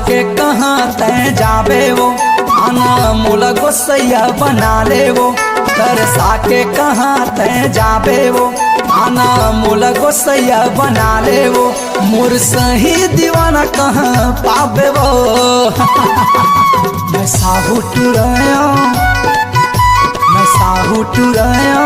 के कहाँ तय जाबे वो आना मोला गोसैया बना ले वो। तरसा के कहाँ तय जाबे वो आना मोला गोसैया बना ले वो। मोर सही दीवाना कहाँ पाबे वो मैं साहू टुराया, मैं साहू टुराया,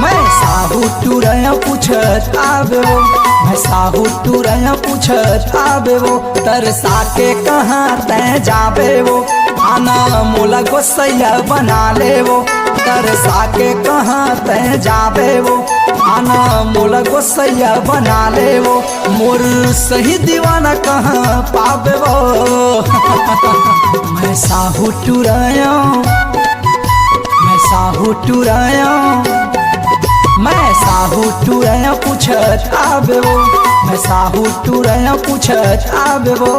मैं साहू टुराया पूछत आबे वो, मैं साहू टुराया पूछत आबे वो। तरसा के कहाँ तय जाबे वो आना मोला गोसैया बना ले वो। तरसा के कहाँ तय जाबे वो आना मोला गोसैया बना ले वो। मोर सही दीवाना कहाँ पाबे वो मैं साहू टुराया, मैं साहू टुराया, मैं साहू टुराया पूछत आबे वो, मैं साहू टुराया पूछत आबे वो।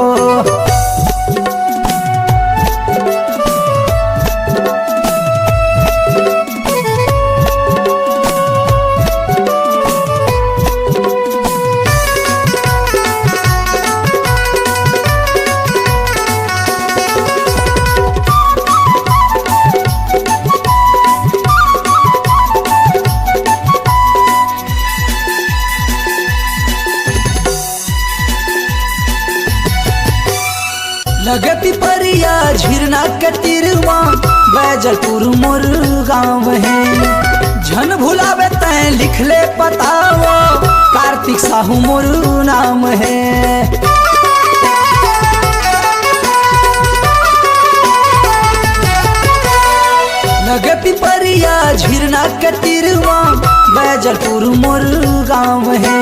लगती परिया झिरना के तीरवा बैजलपुर मोर गाँव है। झन भुलावे तय लिख ले बताओ कार्तिक साहू मोर नाम है। लगती परिया झिरना के तीरवा बैजलपुर मोर गाँव है।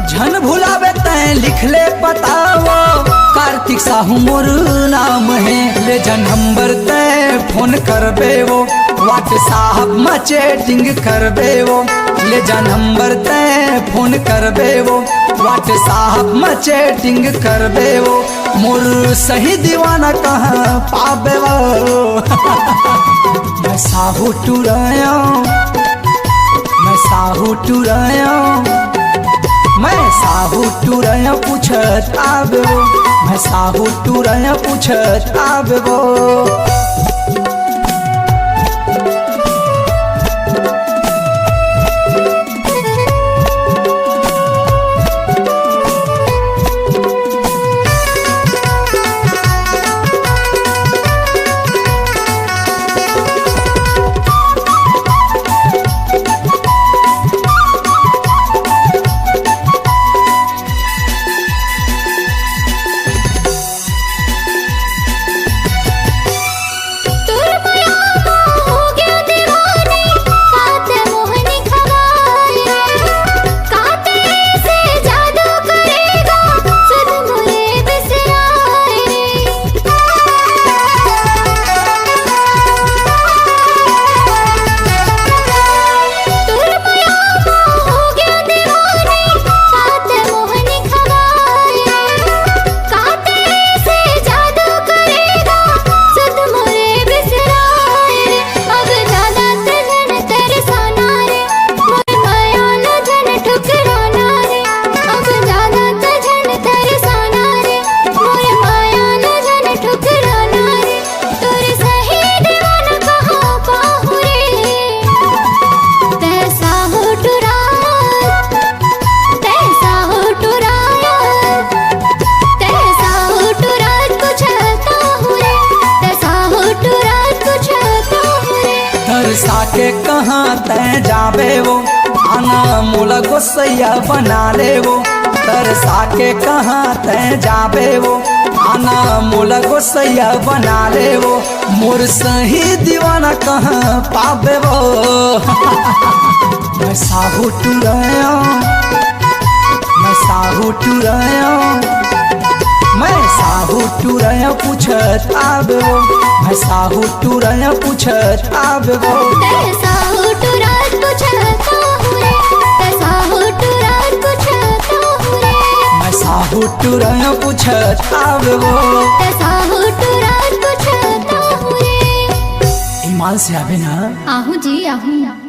झन भुलावे तय लिख ले बताओ कार्तिक साहू मोर नाम है। ले जन नंबर तय फोन करबे वो व्हाट्सएप में चैटिंग करबे वो। ले जन नंबर तय फोन करबे वो व्हाट्सएप में चैटिंग करबे वो। मोर सही दीवाना कहाँ पाबे वो मैं साहू टुराया, मैं साहू टुराया, मैं साहू टुराया पूछत आबे वो, मैं साहू टुराया पूछत आबे वो। तरसा के कहाँ तय जाबे वो आना मोला गोसैया बना ले वो। तरसा के कहाँ तय जाबे वो आना मोला गोसैया बना ले वो। मोर सही दीवाना कहाँ पाबे वो मैं साहू टुराया, मैं साहू टुराया, मैं साहू टुराया पूछत आबे वो, मैं साहू टुराया पूछत आबे वो। साहू टुरात पूछत रे, साहू टुरात पूछत रे, मैं साहू टुराया पूछत आबे वो। साहू टुरात पूछत रे। ईमान से आबे ना। आहू जी आहू।